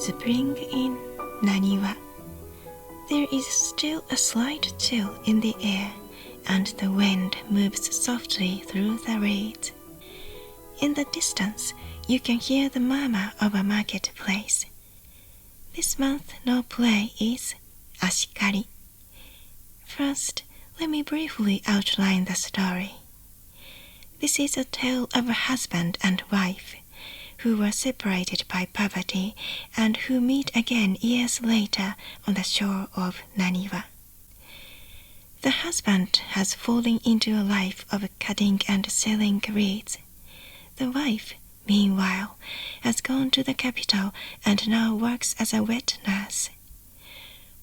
Spring in Naniwa. There is still a slight chill in the air, and the wind moves softly through the reeds. In the distance, you can hear the murmur of a marketplace. This month no play is Ashikari. First, let me briefly outline the story. This is a tale of a husband and wife who were separated by poverty and who meet again years later on the shore of Naniwa. The husband has fallen into a life of cutting and selling reeds. The wife, meanwhile, has gone to the capital and now works as a wet nurse.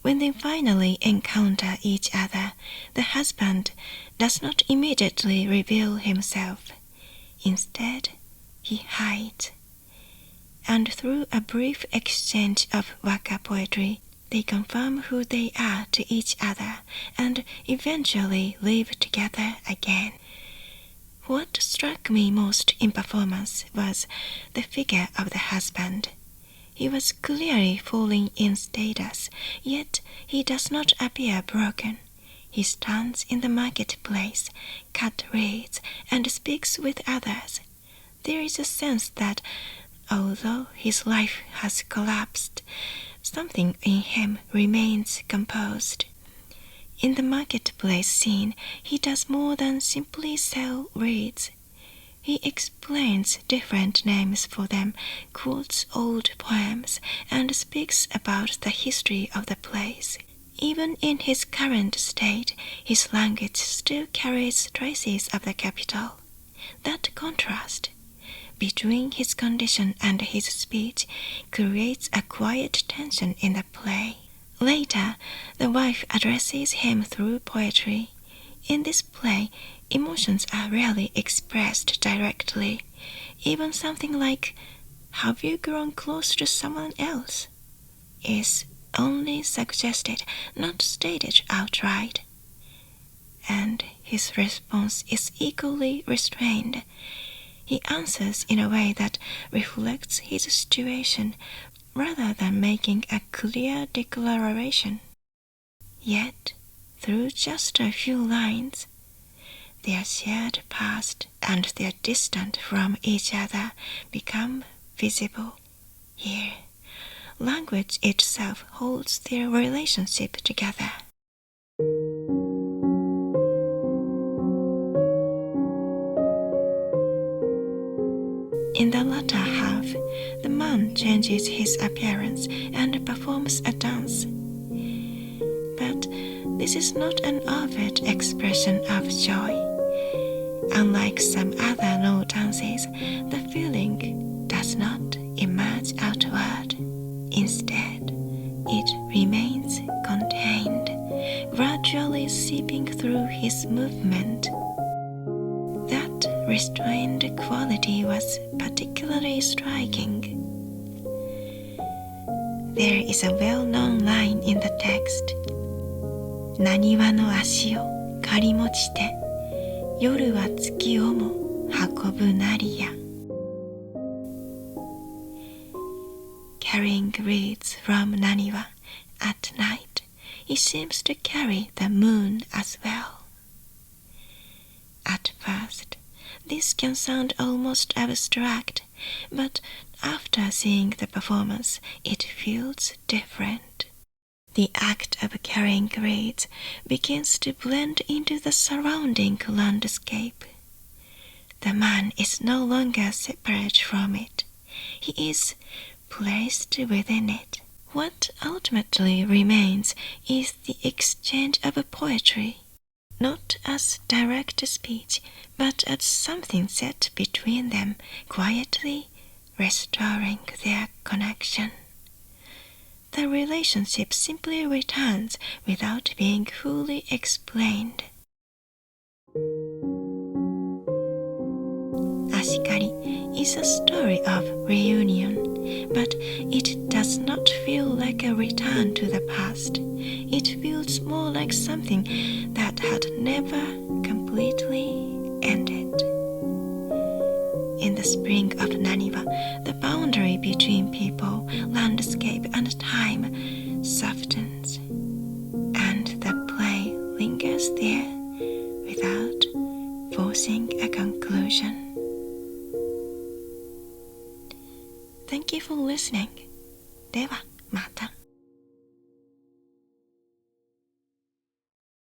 When they finally encounter each other, the husband does not immediately reveal himself. Instead, he hides. And through a brief exchange of waka poetry, they confirm who they are to each other and eventually live together again. What struck me most in performance was the figure of the husband. He was clearly falling in status, yet he does not appear broken. He stands in the marketplace, cuts reeds, and speaks with others. There is a sense that, although his life has collapsed, something in him remains composed. In the marketplace scene, he does more than simply sell reeds. He explains different names for them, quotes old poems, and speaks about the history of the place. Even in his current state, his language still carries traces of the capital. That contrast between his condition and his speech creates a quiet tension in the play. Later, the wife addresses him through poetry. In this play, emotions are rarely expressed directly. Even something like, "Have you grown close to someone else?" is only suggested, not stated outright. And his response is equally restrained. He answers in a way that reflects his situation rather than making a clear declaration. Yet, through just a few lines, their shared past and their distance from each other become visible. Here, language itself holds their relationship together. In the latter half, the man changes his appearance and performs a dance. But this is not an overt expression of joy. Unlike some other no dances, the feeling does not emerge outward. Instead, it remains contained, gradually seeping through his movement. That restrained quality was particularly striking. There is a well-known line in the text. 浪速の足を刈り持ちて、夜は月をも運ぶなりや。Carrying reeds from Naniwa at night, he seems to carry the moon as well. At first, this can sound almost abstract, but after seeing the performance, it feels different. The act of carrying reeds begins to blend into the surrounding landscape. The man is no longer separate from it. He is placed within it. What ultimately remains is the exchange of poetry, not as direct speech, but as something said between them, quietly restoring their connection. The relationship simply returns without being fully explained. Ashikari is a story of reunion, but it does not feel like a return to the past. It feels more like something that had never completely ended. In the spring of Naniwa, the boundary between people, landscape, and time softens, and the play lingers there without forcing a conclusion. Thank you for listening. ではまた。